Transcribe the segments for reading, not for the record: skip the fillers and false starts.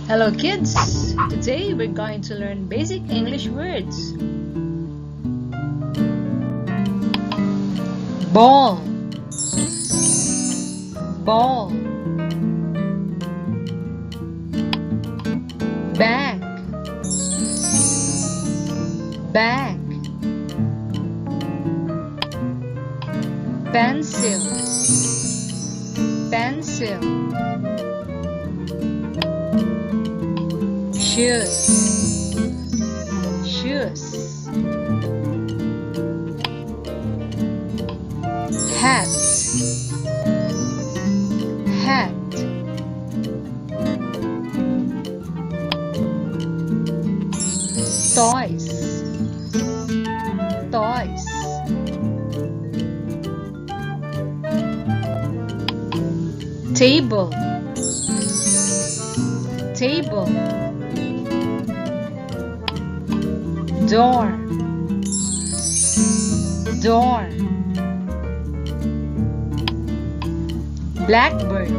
Hello kids! Today we're going to learn basic English words. Ball, ball. Bag, bag. Pencil, pencil. Shoes, shoes. Hat, hat. Toys, toys. Table, table. Door, door. Blackbird,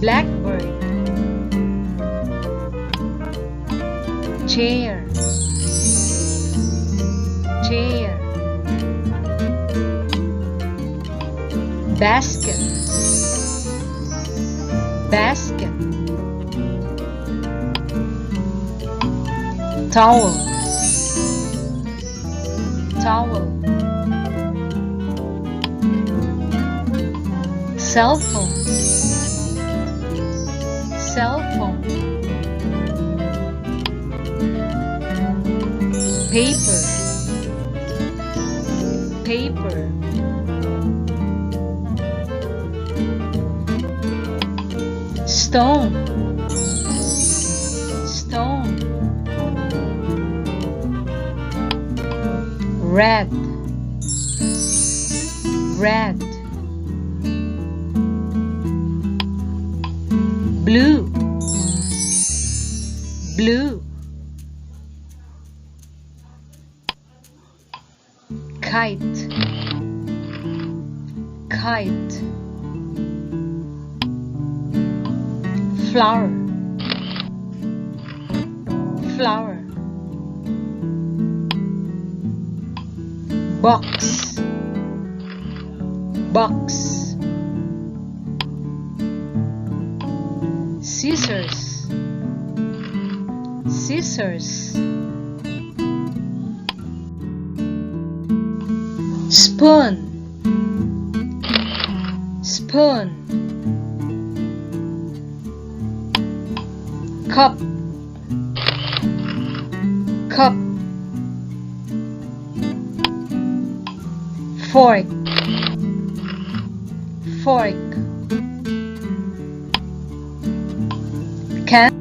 blackbird. Chair, chair. Basket, basket. Towel, towel. Cellphone, cellphone. Paper, paper. Stone, stone. Red, red. Blue, blue. Kite, kite. Flower, flower. Box, box. Scissors, scissors. Spoon, spoon. Cup, cup. Fork, fork. Can